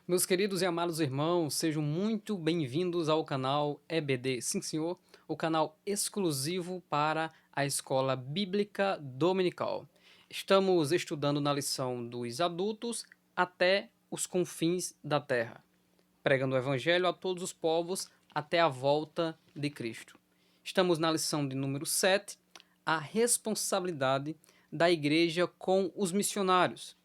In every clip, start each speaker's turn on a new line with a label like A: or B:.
A: Meus queridos e amados irmãos, sejam muito bem-vindos ao canal EBD, sim senhor, o canal exclusivo para a Escola Bíblica Dominical. Estamos estudando na lição dos adultos até os confins da terra, pregando o Evangelho a todos os povos até a volta de Cristo. Estamos na lição de número 7, a responsabilidade da igreja com os missionários.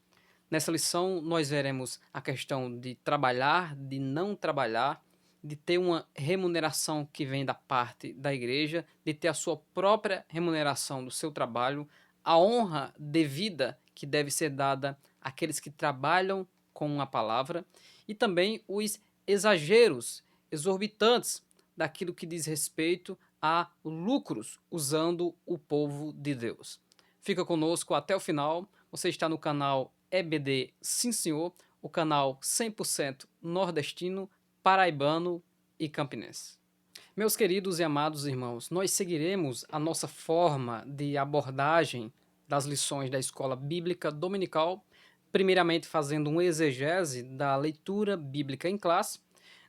A: Nessa lição, nós veremos a questão de trabalhar, de não trabalhar, de ter uma remuneração que vem da parte da igreja, de ter a sua própria remuneração do seu trabalho, a honra devida que deve ser dada àqueles que trabalham com a palavra e também os exageros exorbitantes daquilo que diz respeito a lucros usando o povo de Deus. Fica conosco até o final. Você está no canal EBD Sim Senhor, o canal 100% nordestino, paraibano e campinense. Meus queridos e amados irmãos, nós seguiremos a nossa forma de abordagem das lições da Escola Bíblica Dominical, primeiramente fazendo um exegese da leitura bíblica em classe,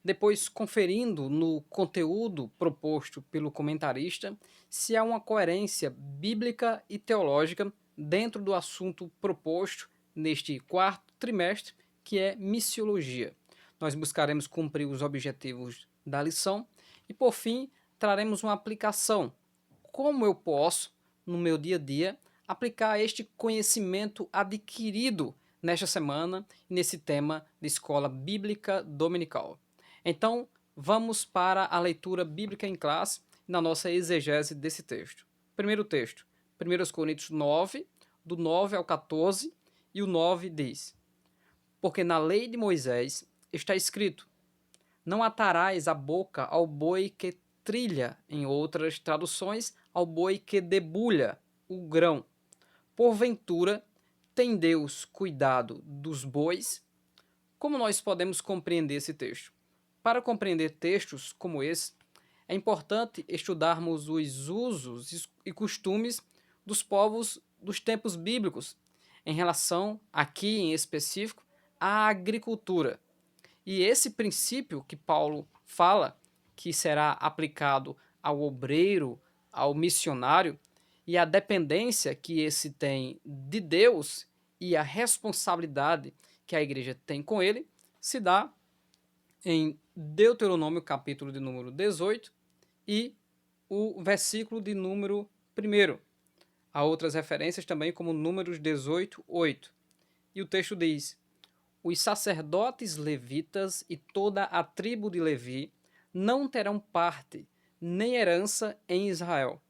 A: depois conferindo no conteúdo proposto pelo comentarista se há uma coerência bíblica e teológica dentro do assunto proposto neste quarto trimestre, que é missiologia. Nós buscaremos cumprir os objetivos da lição e, por fim, traremos uma aplicação. Como eu posso, no meu dia a dia, aplicar este conhecimento adquirido nesta semana, nesse tema de escola bíblica dominical. Então, vamos para a leitura bíblica em classe, na nossa exegese desse texto. Primeiro texto, 1 Coríntios 9, do 9 ao 14, e o 9 diz: Porque na lei de Moisés está escrito: Não atarás a boca ao boi que trilha, em outras traduções, ao boi que debulha o grão. Porventura, tem Deus cuidado dos bois? Como nós podemos compreender esse texto? Para compreender textos como esse, é importante estudarmos os usos e costumes dos povos dos tempos bíblicos, em relação, aqui em específico, à agricultura. E esse princípio que Paulo fala, que será aplicado ao obreiro, ao missionário, e a dependência que esse tem de Deus e a responsabilidade que a igreja tem com ele, se dá em Deuteronômio, capítulo de número 18, e o versículo de número 1. Há outras referências também, como Números 18, 8. E o texto diz: Os sacerdotes levitas e toda a tribo de Levi não terão parte nem herança em Israel.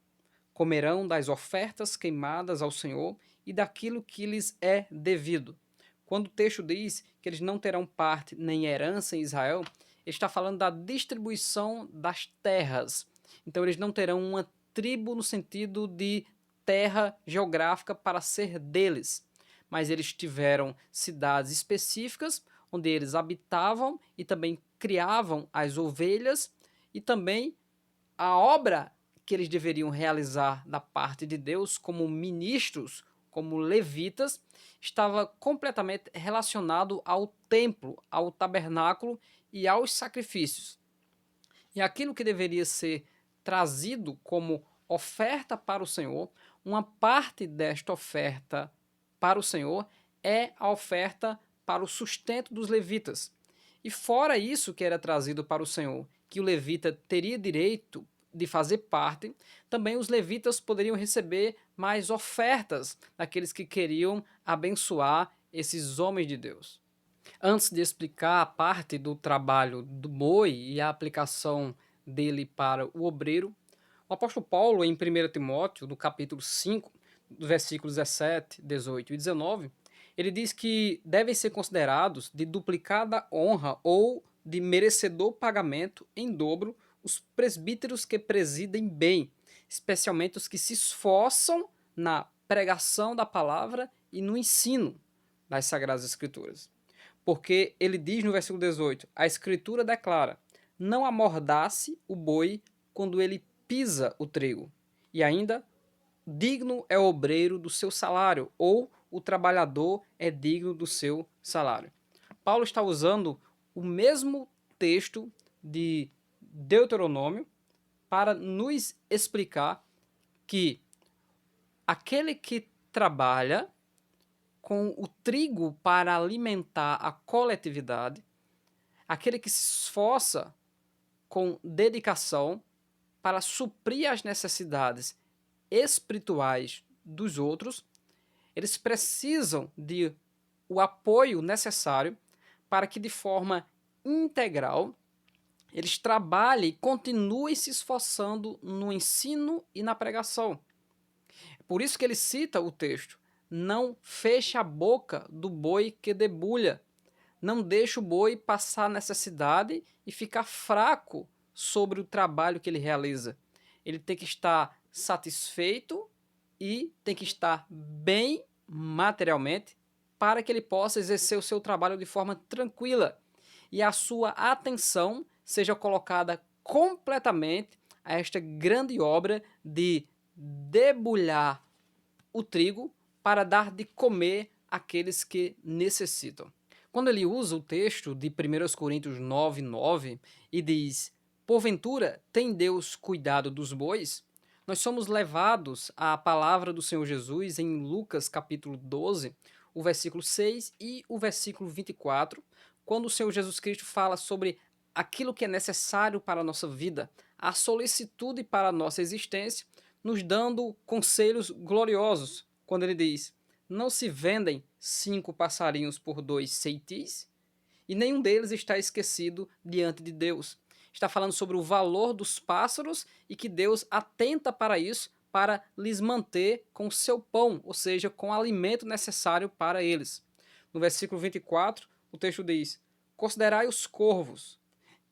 A: Comerão das ofertas queimadas ao Senhor e daquilo que lhes é devido. Quando o texto diz que eles não terão parte nem herança em Israel, ele está falando da distribuição das terras. Então eles não terão uma tribo no sentido de terra geográfica para ser deles, mas eles tiveram cidades específicas onde eles habitavam e também criavam as ovelhas, e também a obra que eles deveriam realizar da parte de Deus como ministros, como levitas, estava completamente relacionado ao templo, ao tabernáculo e aos sacrifícios. E aquilo que deveria ser trazido como oferta para o Senhor, uma parte desta oferta para o Senhor é a oferta para o sustento dos levitas. E fora isso que era trazido para o Senhor, que o levita teria direito de fazer parte, também os levitas poderiam receber mais ofertas daqueles que queriam abençoar esses homens de Deus. Antes de explicar a parte do trabalho do boi e a aplicação dele para o obreiro, o apóstolo Paulo, em 1 Timóteo, no capítulo 5, versículos 17, 18 e 19, ele diz que devem ser considerados de duplicada honra ou de merecedor pagamento em dobro os presbíteros que presidem bem, especialmente os que se esforçam na pregação da palavra e no ensino das Sagradas Escrituras. Porque ele diz no versículo 18: a Escritura declara: não amordace o boi quando ele pisa o trigo. E ainda, digno é o obreiro do seu salário, ou o trabalhador é digno do seu salário. Paulo está usando o mesmo texto de Deuteronômio para nos explicar que aquele que trabalha com o trigo para alimentar a coletividade, aquele que se esforça com dedicação para suprir as necessidades espirituais dos outros, eles precisam de o apoio necessário para que de forma integral eles trabalhem e continuem se esforçando no ensino e na pregação. Por isso que ele cita o texto: não feche a boca do boi que debulha, não deixe o boi passar necessidade e ficar fraco sobre o trabalho que ele realiza. Ele tem que estar satisfeito e tem que estar bem materialmente para que ele possa exercer o seu trabalho de forma tranquila e a sua atenção seja colocada completamente a esta grande obra de debulhar o trigo para dar de comer àqueles que necessitam. Quando ele usa o texto de 1 Coríntios 9:9 e diz: porventura tem Deus cuidado dos bois? Nós somos levados à palavra do Senhor Jesus em Lucas capítulo 12, o versículo 6 e o versículo 24, quando o Senhor Jesus Cristo fala sobre aquilo que é necessário para a nossa vida, a solicitude para a nossa existência, nos dando conselhos gloriosos, quando ele diz: não se vendem 5 passarinhos por 2 ceitis, e nenhum deles está esquecido diante de Deus. Está falando sobre o valor dos pássaros e que Deus atenta para isso, para lhes manter com o seu pão, ou seja, com o alimento necessário para eles. No versículo 24, o texto diz: considerai os corvos,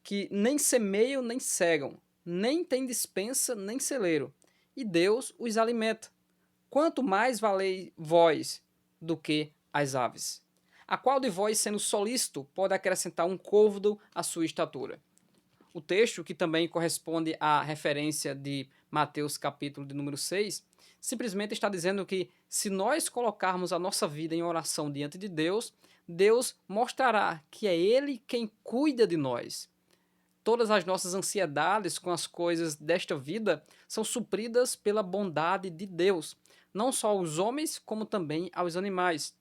A: que nem semeiam nem cegam, nem têm despensa nem celeiro, e Deus os alimenta. Quanto mais valei vós do que as aves? A qual de vós, sendo solícito, pode acrescentar um côvado à sua estatura? O texto, que também corresponde à referência de Mateus capítulo de número 6, simplesmente está dizendo que se nós colocarmos a nossa vida em oração diante de Deus, Deus mostrará que é Ele quem cuida de nós. Todas as nossas ansiedades com as coisas desta vida são supridas pela bondade de Deus, não só aos homens, como também aos animais.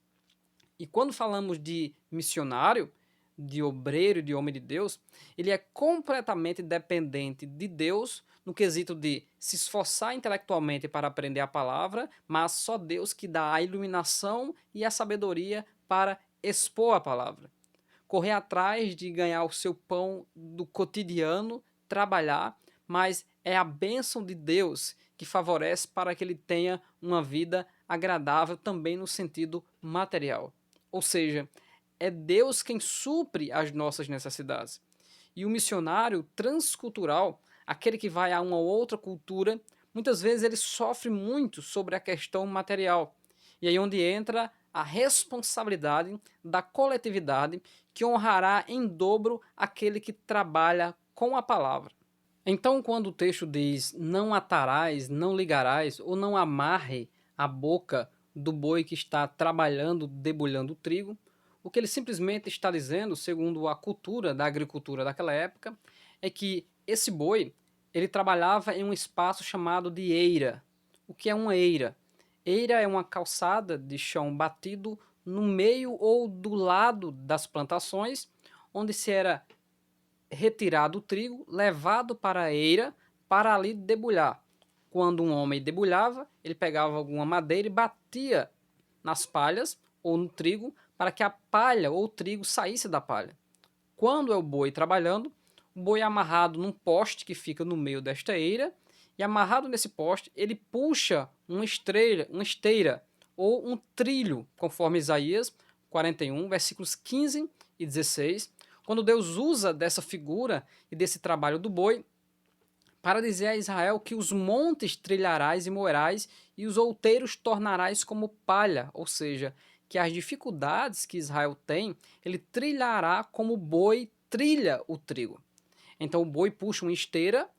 A: E quando falamos de missionário, de obreiro, de homem de Deus, ele é completamente dependente de Deus no quesito de se esforçar intelectualmente para aprender a palavra, mas só Deus que dá a iluminação e a sabedoria para expor a palavra. Correr atrás de ganhar o seu pão do cotidiano, trabalhar, mas é a bênção de Deus que favorece para que ele tenha uma vida agradável também no sentido material. Ou seja, é Deus quem supre as nossas necessidades. E o missionário transcultural, aquele que vai a uma outra cultura, muitas vezes ele sofre muito sobre a questão material. E aí onde entra a responsabilidade da coletividade que honrará em dobro aquele que trabalha com a palavra. Então, quando o texto diz não atarás, não ligarás ou não amarre a boca do boi que está trabalhando, debulhando o trigo, o que ele simplesmente está dizendo, segundo a cultura da agricultura daquela época, é que esse boi ele trabalhava em um espaço chamado de eira. O que é uma eira? Eira é uma calçada de chão batido no meio ou do lado das plantações, onde se era retirado o trigo, levado para a eira, para ali debulhar. Quando um homem debulhava, ele pegava alguma madeira e batia nas palhas ou no trigo para que a palha ou o trigo saísse da palha. Quando é o boi trabalhando, o boi é amarrado num poste que fica no meio desta eira, e amarrado nesse poste, ele puxa uma esteira ou um trilho, conforme Isaías 41, versículos 15 e 16, quando Deus usa dessa figura e desse trabalho do boi para dizer a Israel que os montes trilharás e moerás e os outeiros tornarás como palha, ou seja, que as dificuldades que Israel tem, ele trilhará como o boi trilha o trigo. Então o boi puxa uma esteira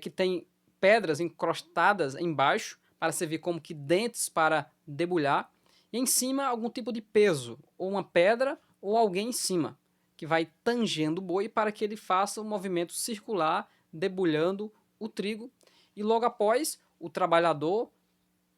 A: que tem pedras encrostadas embaixo para servir como que dentes para debulhar, e em cima algum tipo de peso, ou uma pedra ou alguém em cima. que vai tangendo o boi para que ele faça um movimento circular, debulhando o trigo. E logo após, o trabalhador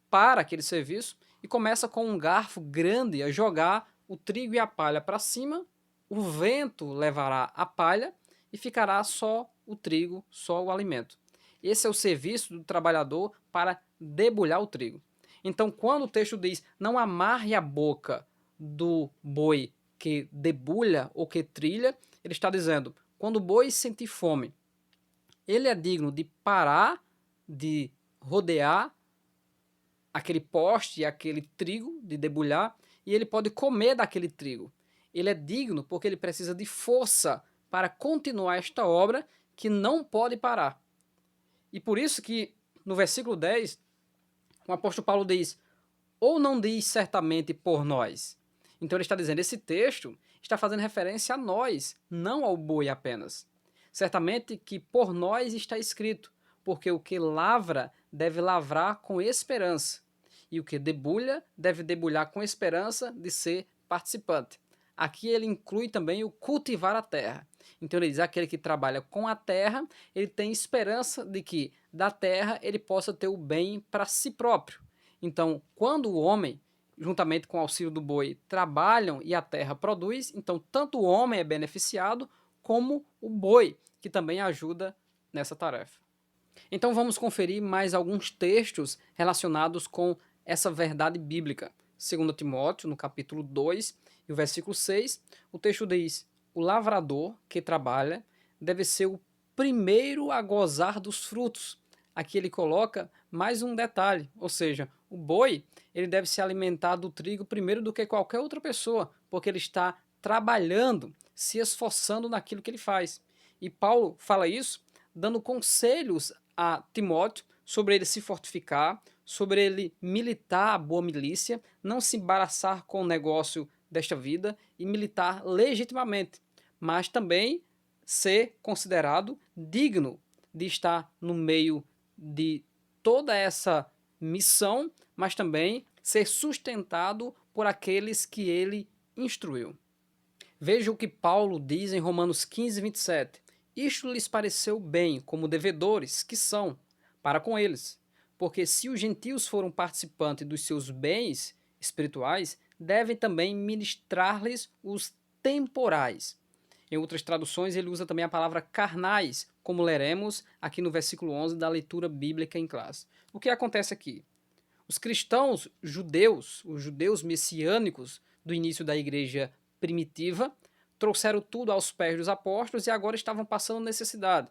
A: para aquele serviço e começa com um garfo grande a jogar o trigo e a palha para cima. O vento levará a palha e ficará só o trigo, só o alimento. Esse é o serviço do trabalhador para debulhar o trigo. Então, quando o texto diz não amarre a boca do boi que debulha ou que trilha, ele está dizendo, quando o boi sentir fome, ele é digno de parar, de rodear aquele poste, aquele trigo, de debulhar, e ele pode comer daquele trigo. Ele é digno porque ele precisa de força para continuar esta obra que não pode parar. E por isso que no versículo 10, o apóstolo Paulo diz, ou não diz certamente por nós. Então ele está dizendo, esse texto está fazendo referência a nós, não ao boi apenas. Certamente que por nós está escrito, porque o que lavra deve lavrar com esperança, e o que debulha deve debulhar com esperança de ser participante. Aqui ele inclui também o cultivar a terra. Então ele diz, aquele que trabalha com a terra, ele tem esperança de que da terra ele possa ter o bem para si próprio. Então, quando o homem, juntamente com o auxílio do boi, trabalham e a terra produz, então tanto o homem é beneficiado, como o boi, que também ajuda nessa tarefa. Então vamos conferir mais alguns textos relacionados com essa verdade bíblica. 2 Timóteo, no capítulo 2, e o versículo 6, o texto diz, o lavrador que trabalha deve ser o primeiro a gozar dos frutos. Aqui ele coloca mais um detalhe, ou seja, o boi ele deve se alimentar do trigo primeiro do que qualquer outra pessoa, porque ele está trabalhando, se esforçando naquilo que ele faz. E Paulo fala isso dando conselhos a Timóteo sobre ele se fortificar, sobre ele militar a boa milícia, não se embaraçar com o negócio desta vida e militar legitimamente, mas também ser considerado digno de estar no meio de toda essa missão, mas também ser sustentado por aqueles que ele instruiu. Veja o que Paulo diz em Romanos 15, 27. Isto lhes pareceu bem, como devedores que são, para com eles. Porque se os gentios foram participantes dos seus bens espirituais, devem também ministrar-lhes os temporais. Em outras traduções, ele usa também a palavra carnais, como leremos aqui no versículo 11 da leitura bíblica em classe. O que acontece aqui? Os cristãos judeus, os judeus messiânicos do início da igreja primitiva, trouxeram tudo aos pés dos apóstolos e agora estavam passando necessidade,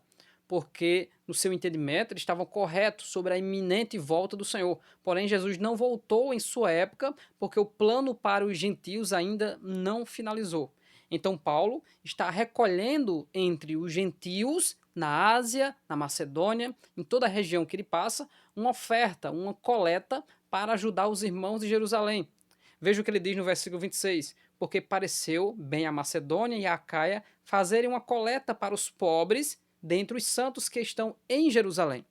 A: porque no seu entendimento eles estavam corretos sobre a iminente volta do Senhor. Porém, Jesus não voltou em sua época, porque o plano para os gentios ainda não finalizou. Então, Paulo está recolhendo entre os gentios, na Ásia, na Macedônia, em toda a região que ele passa, uma oferta, uma coleta para ajudar os irmãos de Jerusalém. Veja o que ele diz no versículo 26. Porque pareceu bem a Macedônia e a Acaia fazerem uma coleta para os pobres dentre os santos que estão em Jerusalém.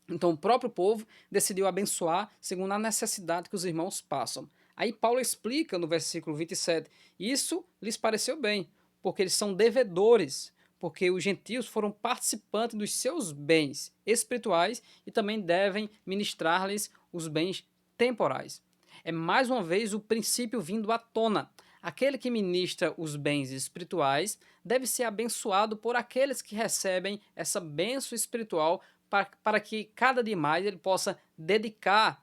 A: Então o próprio povo decidiu abençoar segundo a necessidade que os irmãos passam. Aí Paulo explica no versículo 27, isso lhes pareceu bem, porque eles são devedores, porque os gentios foram participantes dos seus bens espirituais e também devem ministrar-lhes os bens temporais. É mais uma vez o princípio vindo à tona. Aquele que ministra os bens espirituais deve ser abençoado por aqueles que recebem essa bênção espiritual para que cada dia mais ele possa dedicar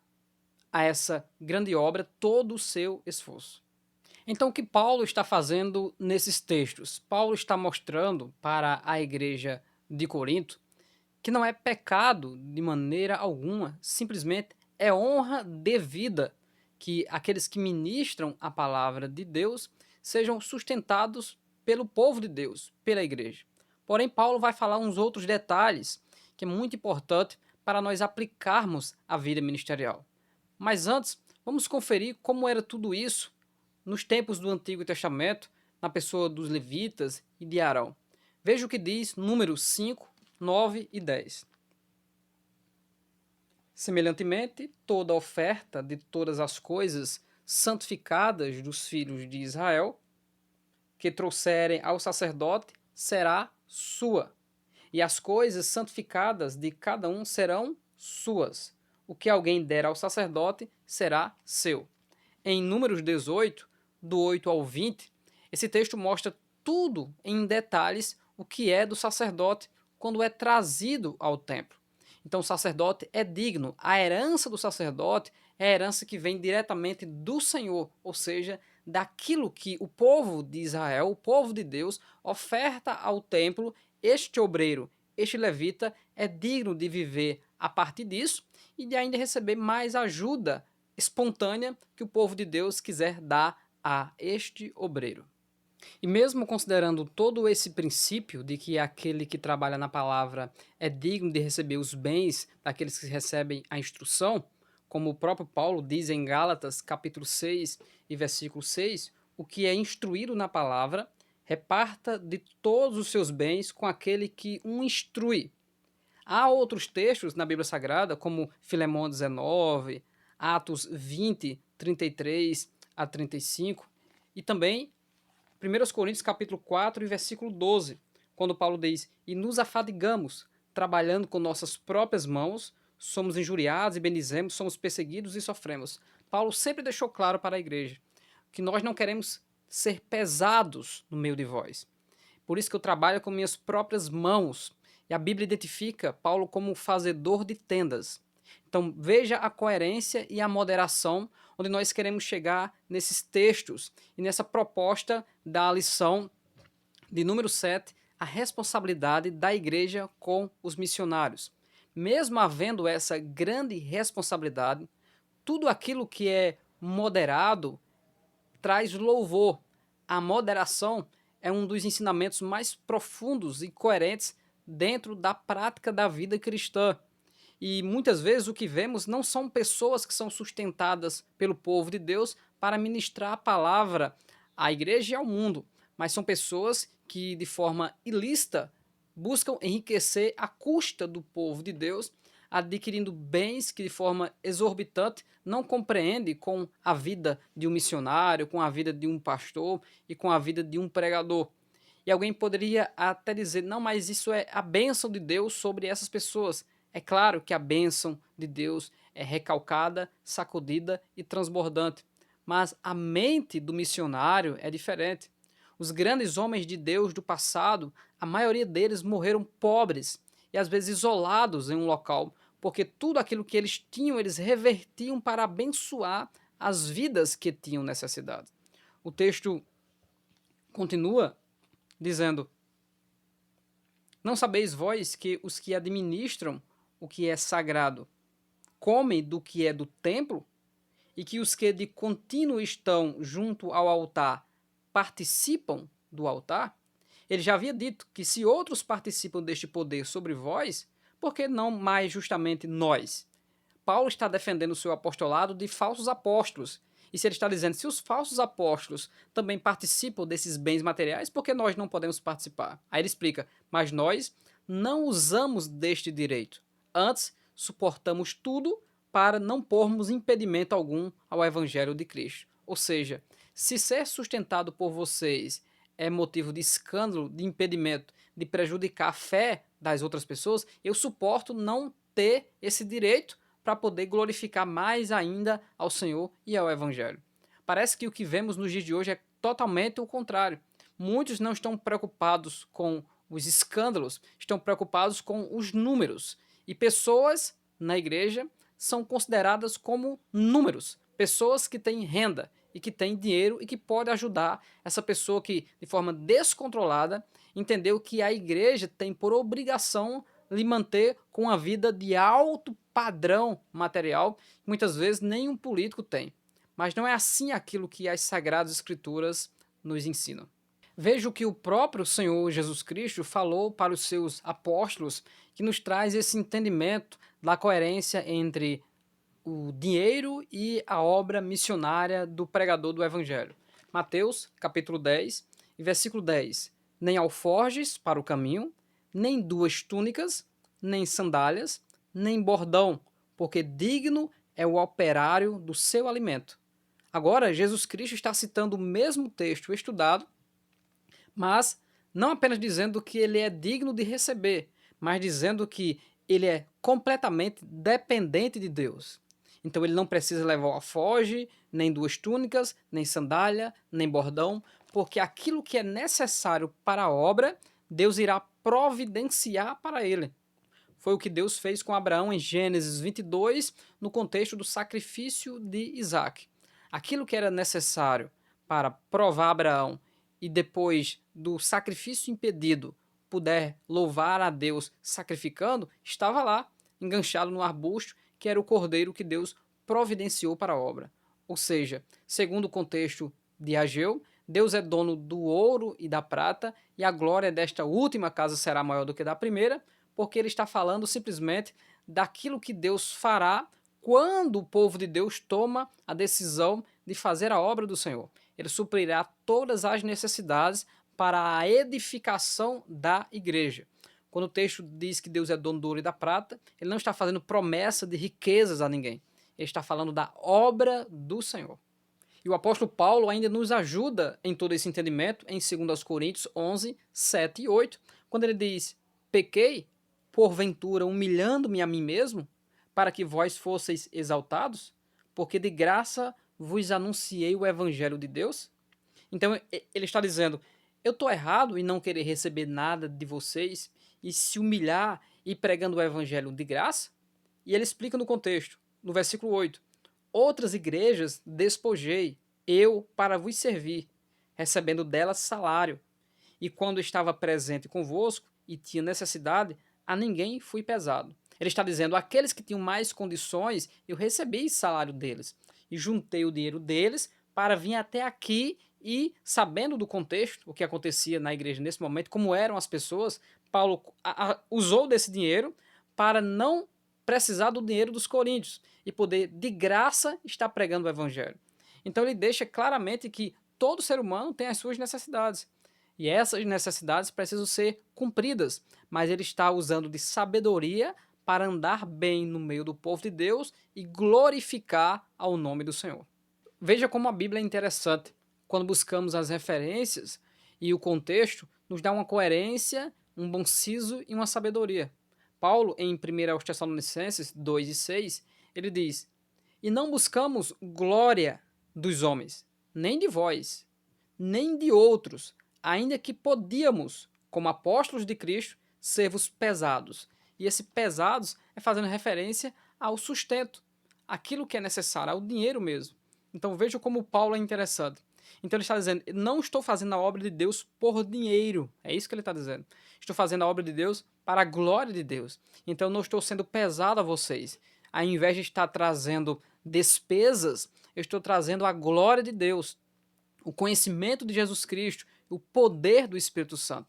A: a essa grande obra todo o seu esforço. Então, o que Paulo está fazendo nesses textos? Paulo está mostrando para a igreja de Corinto que não é pecado de maneira alguma, simplesmente é honra devida que aqueles que ministram a palavra de Deus sejam sustentados pelo povo de Deus, pela igreja. Porém, Paulo vai falar uns outros detalhes que é muito importante para nós aplicarmos a vida ministerial. Mas antes, vamos conferir como era tudo isso nos tempos do Antigo Testamento, na pessoa dos levitas e de Arão. Veja o que diz Números 5, 9 e 10. Semelhantemente, toda oferta de todas as coisas santificadas dos filhos de Israel que trouxerem ao sacerdote será sua, e as coisas santificadas de cada um serão suas. O que alguém der ao sacerdote será seu. Em Números 18, do 8 ao 20, esse texto mostra tudo em detalhes o que é do sacerdote quando é trazido ao templo. Então, o sacerdote é digno. A herança do sacerdote é a herança que vem diretamente do Senhor, ou seja, daquilo que o povo de Israel, o povo de Deus, oferta ao templo. Este obreiro, este levita, é digno de viver a partir disso e de ainda receber mais ajuda espontânea que o povo de Deus quiser dar a este obreiro. E mesmo considerando todo esse princípio de que aquele que trabalha na palavra é digno de receber os bens daqueles que recebem a instrução, como o próprio Paulo diz em Gálatas, capítulo 6 e versículo 6, o que é instruído na palavra, reparta de todos os seus bens com aquele que o instrui. Há outros textos na Bíblia Sagrada, como Filemão 19, Atos 20, 33 a 35, e também 1 Coríntios capítulo 4 e versículo 12, quando Paulo diz: "E nos afadigamos, trabalhando com nossas próprias mãos, somos injuriados e bendizemos, somos perseguidos e sofremos." Paulo sempre deixou claro para a igreja que nós não queremos ser pesados no meio de vós. Por isso que eu trabalho com minhas próprias mãos. E a Bíblia identifica Paulo como fazedor de tendas. Então veja a coerência e a moderação onde nós queremos chegar nesses textos e nessa proposta da lição de número 7, a responsabilidade da igreja com os missionários. Mesmo havendo essa grande responsabilidade, tudo aquilo que é moderado traz louvor. A moderação é um dos ensinamentos mais profundos e coerentes dentro da prática da vida cristã. E muitas vezes o que vemos não são pessoas que são sustentadas pelo povo de Deus para ministrar a palavra à igreja e ao mundo, mas são pessoas que, de forma ilícita, buscam enriquecer à custa do povo de Deus, adquirindo bens que, de forma exorbitante, não compreende com a vida de um missionário, com a vida de um pastor e com a vida de um pregador. E alguém poderia até dizer: não, mas isso é a bênção de Deus sobre essas pessoas. É claro que a bênção de Deus é recalcada, sacudida e transbordante. Mas a mente do missionário é diferente. Os grandes homens de Deus do passado, a maioria deles morreram pobres e às vezes isolados em um local, porque tudo aquilo que eles tinham, eles revertiam para abençoar as vidas que tinham necessidade. O texto continua dizendo: "Não sabeis vós que os que administram o que é sagrado comem do que é do templo, e que os que de contínuo estão junto ao altar participam do altar?" Ele já havia dito que se outros participam deste poder sobre vós, por que não mais justamente nós? Paulo está defendendo o seu apostolado de falsos apóstolos. E se ele está dizendo, se os falsos apóstolos também participam desses bens materiais, por que nós não podemos participar? Aí ele explica: mas nós não usamos deste direito. Antes, suportamos tudo para não pormos impedimento algum ao evangelho de Cristo. Ou seja, se ser sustentado por vocês é motivo de escândalo, de impedimento, de prejudicar a fé das outras pessoas, eu suporto não ter esse direito para poder glorificar mais ainda ao Senhor e ao Evangelho. Parece que o que vemos nos dias de hoje é totalmente o contrário. Muitos não estão preocupados com os escândalos, estão preocupados com os números. E pessoas na igreja são consideradas como números, pessoas que têm renda e que têm dinheiro e que podem ajudar essa pessoa que, de forma descontrolada, entendeu que a igreja tem por obrigação lhe manter com uma vida de alto padrão material, que muitas vezes nenhum político tem. Mas não é assim aquilo que as Sagradas Escrituras nos ensinam. Veja o que o próprio Senhor Jesus Cristo falou para os seus apóstolos, que nos traz esse entendimento da coerência entre o dinheiro e a obra missionária do pregador do Evangelho. Mateus, capítulo 10, e versículo 10. Nem alforjes para o caminho, nem duas túnicas, nem sandálias, nem bordão, porque digno é o operário do seu alimento. Agora, Jesus Cristo está citando o mesmo texto estudado Mas não apenas dizendo que ele é digno de receber, mas dizendo que ele é completamente dependente de Deus. Então ele não precisa levar o alfoge, nem duas túnicas, nem sandália, nem bordão, porque aquilo que é necessário para a obra, Deus irá providenciar para ele. Foi o que Deus fez com Abraão em Gênesis 22, no contexto do sacrifício de Isaac. Aquilo que era necessário para provar Abraão e depois do sacrifício impedido puder louvar a Deus sacrificando, estava lá, enganchado no arbusto, que era o cordeiro que Deus providenciou para a obra. Ou seja, segundo o contexto de Ageu, Deus é dono do ouro e da prata, e a glória desta última casa será maior do que da primeira, porque ele está falando simplesmente daquilo que Deus fará quando o povo de Deus toma a decisão de fazer a obra do Senhor. Ele suprirá todas as necessidades para a edificação da igreja. Quando o texto diz que Deus é dono do ouro e da prata, ele não está fazendo promessa de riquezas a ninguém. Ele está falando da obra do Senhor. E o apóstolo Paulo ainda nos ajuda em todo esse entendimento em 2 Coríntios 11, 7 e 8, quando ele diz: pequei, porventura, humilhando-me a mim mesmo, para que vós fosseis exaltados? Porque de graça vos anunciei o evangelho de Deus? Então ele está dizendo: eu estou errado em não querer receber nada de vocês e se humilhar e pregando o evangelho de graça? E ele explica no contexto, no versículo 8: outras igrejas despojei, eu para vos servir, recebendo delas salário. E quando estava presente convosco e tinha necessidade, a ninguém fui pesado. Ele está dizendo: aqueles que tinham mais condições, eu recebi salário deles. E juntei o dinheiro deles para vir até aqui e, sabendo do contexto, o que acontecia na igreja nesse momento, como eram as pessoas, Paulo usou desse dinheiro para não precisar do dinheiro dos coríntios e poder, de graça, estar pregando o evangelho. Então ele deixa claramente que todo ser humano tem as suas necessidades. E essas necessidades precisam ser cumpridas, mas ele está usando de sabedoria para andar bem no meio do povo de Deus e glorificar ao nome do Senhor. Veja como a Bíblia é interessante. Quando buscamos as referências e o contexto, nos dá uma coerência, um bom siso e uma sabedoria. Paulo, em 1 Tessalonicenses 2 e 6, ele diz: e não buscamos glória dos homens, nem de vós, nem de outros, ainda que podíamos, como apóstolos de Cristo, ser-vos pesados. E esse pesados é fazendo referência ao sustento, aquilo que é necessário, ao dinheiro mesmo. Então veja como Paulo é interessante. Então ele está dizendo: não estou fazendo a obra de Deus por dinheiro. É isso que ele está dizendo. Estou fazendo a obra de Deus para a glória de Deus. Então não estou sendo pesado a vocês. Ao invés de estar trazendo despesas, eu estou trazendo a glória de Deus, o conhecimento de Jesus Cristo, o poder do Espírito Santo.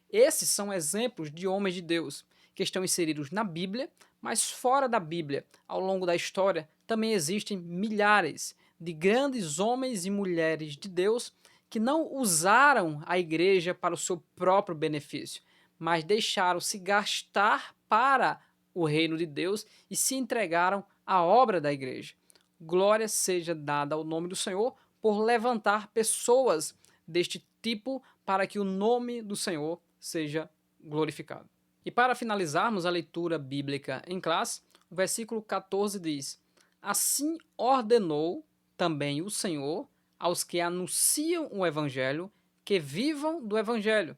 A: Esses são exemplos de homens de Deus que estão inseridos na Bíblia, mas fora da Bíblia, ao longo da história, também existem milhares de grandes homens e mulheres de Deus que não usaram a igreja para o seu próprio benefício, mas deixaram se gastar para o reino de Deus e se entregaram à obra da igreja. Glória seja dada ao nome do Senhor por levantar pessoas deste tipo para que o nome do Senhor seja glorificado. E para finalizarmos a leitura bíblica em classe, o versículo 14 diz: assim ordenou também o Senhor aos que anunciam o evangelho que vivam do evangelho.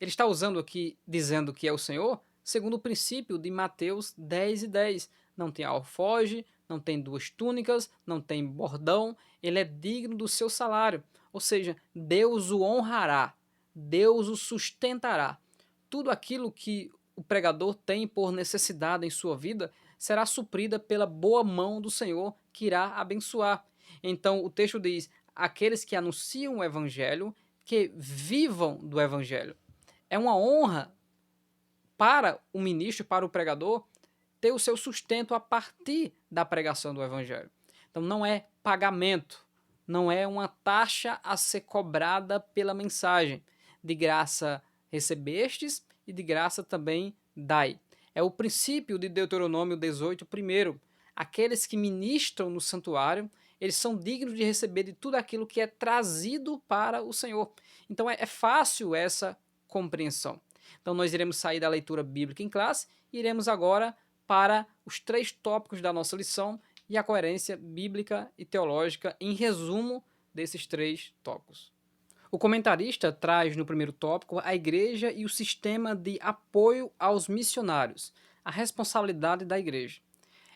A: Ele está usando aqui, dizendo que é o Senhor, segundo o princípio de Mateus 10 e 10. Não tem alfoge, não tem duas túnicas, não tem bordão, ele é digno do seu salário. Ou seja, Deus o honrará, Deus o sustentará. Tudo aquilo que o pregador tem por necessidade em sua vida será suprida pela boa mão do Senhor que irá abençoar. Então o texto diz: aqueles que anunciam o evangelho, que vivam do evangelho. É uma honra para o ministro, para o pregador, ter o seu sustento a partir da pregação do evangelho. Então não é pagamento, não é uma taxa a ser cobrada pela mensagem. De graça recebestes e de graça também dai. É o princípio de Deuteronômio 18, primeiro. Aqueles que ministram no santuário, eles são dignos de receber de tudo aquilo que é trazido para o Senhor. Então é fácil essa compreensão. Então nós iremos sair da leitura bíblica em classe e iremos agora para os 3 tópicos da nossa lição e a coerência bíblica e teológica em resumo desses 3 tópicos. O comentarista traz no primeiro tópico a igreja e o sistema de apoio aos missionários, a responsabilidade da igreja.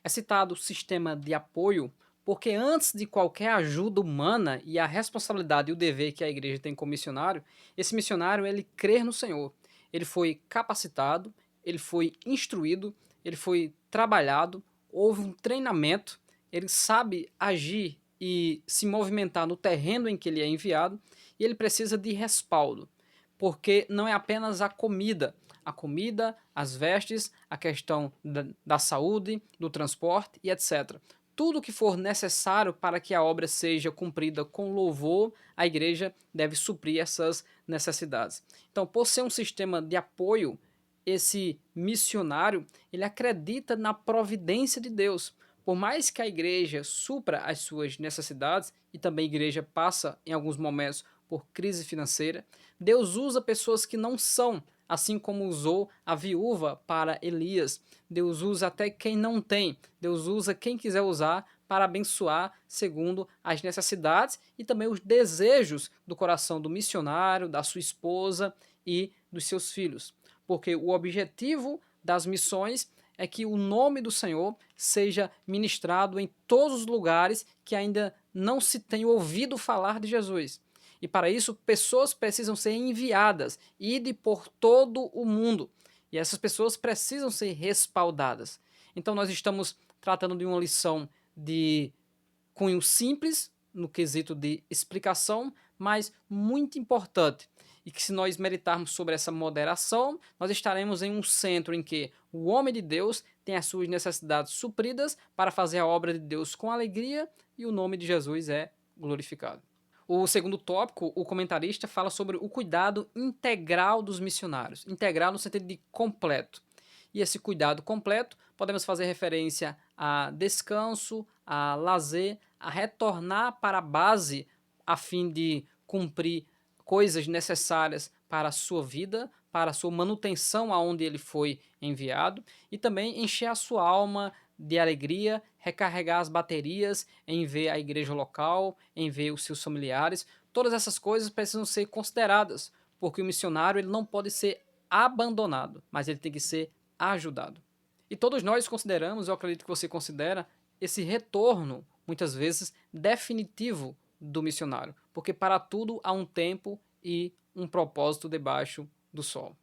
A: É citado o sistema de apoio porque antes de qualquer ajuda humana e a responsabilidade e o dever que a igreja tem como missionário, esse missionário ele crer no Senhor. Ele foi capacitado, ele foi instruído, ele foi trabalhado, houve um treinamento, ele sabe agir e se movimentar no terreno em que ele é enviado e ele precisa de respaldo, porque não é apenas a comida, as vestes, a questão da saúde, do transporte e etc. Tudo que for necessário para que a obra seja cumprida com louvor, a igreja deve suprir essas necessidades. Então, por ser um sistema de apoio, esse missionário, ele acredita na providência de Deus. Por mais que a igreja supra as suas necessidades, e também a igreja passa em alguns momentos por crise financeira, Deus usa pessoas que não são, assim como usou a viúva para Elias. Deus usa até quem não tem. Deus usa quem quiser usar para abençoar segundo as necessidades e também os desejos do coração do missionário, da sua esposa e dos seus filhos. Porque o objetivo das missões é que o nome do Senhor seja ministrado em todos os lugares que ainda não se tem ouvido falar de Jesus. E para isso, pessoas precisam ser enviadas, ide por todo o mundo. E essas pessoas precisam ser respaldadas. Então, nós estamos tratando de uma lição de cunho simples, no quesito de explicação, mas muito importante. E que se nós meditarmos sobre essa moderação, nós estaremos em um centro em que o homem de Deus tem as suas necessidades supridas para fazer a obra de Deus com alegria e o nome de Jesus é glorificado. O segundo tópico, o comentarista fala sobre o cuidado integral dos missionários, integral no sentido de completo. E esse cuidado completo, podemos fazer referência a descanso, a lazer, a retornar para a base a fim de cumprir coisas necessárias para a sua vida, para a sua manutenção aonde ele foi enviado e também encher a sua alma de alegria, recarregar as baterias em ver a igreja local, em ver os seus familiares. Todas essas coisas precisam ser consideradas, porque o missionário ele não pode ser abandonado, mas ele tem que ser ajudado. E todos nós consideramos, eu acredito que você considera, esse retorno, muitas vezes, definitivo do missionário, porque para tudo há um tempo e um propósito debaixo do sol.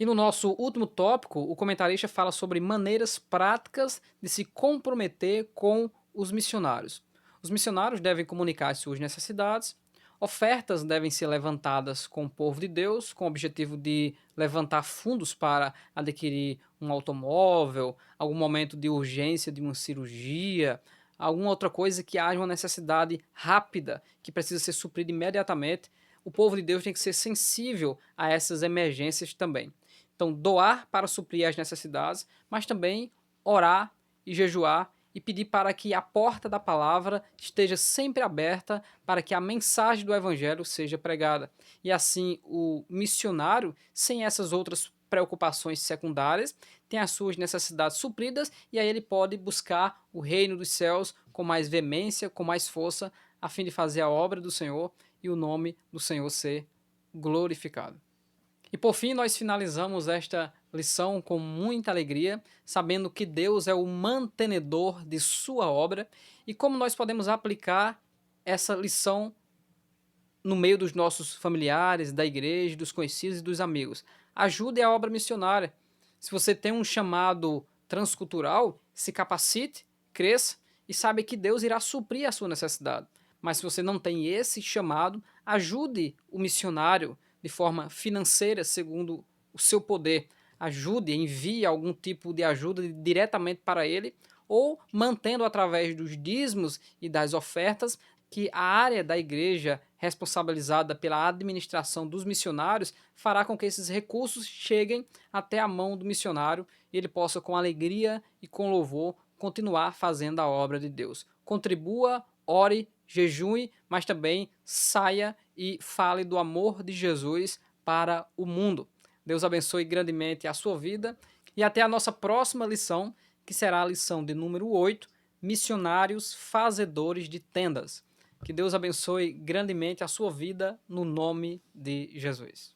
A: E no nosso último tópico, o comentarista fala sobre maneiras práticas de se comprometer com os missionários. Os missionários devem comunicar as suas necessidades, ofertas devem ser levantadas com o povo de Deus, com o objetivo de levantar fundos para adquirir um automóvel, algum momento de urgência de uma cirurgia, alguma outra coisa que haja uma necessidade rápida, que precisa ser suprida imediatamente. O povo de Deus tem que ser sensível a essas emergências também. Então, doar para suprir as necessidades, mas também orar e jejuar e pedir para que a porta da palavra esteja sempre aberta para que a mensagem do evangelho seja pregada. E assim, o missionário, sem essas outras preocupações secundárias, tem as suas necessidades supridas e aí ele pode buscar o reino dos céus com mais veemência, com mais força, a fim de fazer a obra do Senhor e o nome do Senhor ser glorificado. E por fim, nós finalizamos esta lição com muita alegria, sabendo que Deus é o mantenedor de sua obra e como nós podemos aplicar essa lição no meio dos nossos familiares, da igreja, dos conhecidos e dos amigos. Ajude a obra missionária. Se você tem um chamado transcultural, se capacite, cresça e saiba que Deus irá suprir a sua necessidade. Mas se você não tem esse chamado, ajude o missionário de forma financeira, segundo o seu poder. Ajude, envie algum tipo de ajuda diretamente para ele, ou mantendo através dos dízimos e das ofertas que a área da igreja responsabilizada pela administração dos missionários fará com que esses recursos cheguem até a mão do missionário e ele possa com alegria e com louvor continuar fazendo a obra de Deus. Contribua ore, jejue, mas também saia e fale do amor de Jesus para o mundo. Deus abençoe grandemente a sua vida e até a nossa próxima lição, que será a lição de número 8, missionários fazedores de tendas. Que Deus abençoe grandemente a sua vida no nome de Jesus.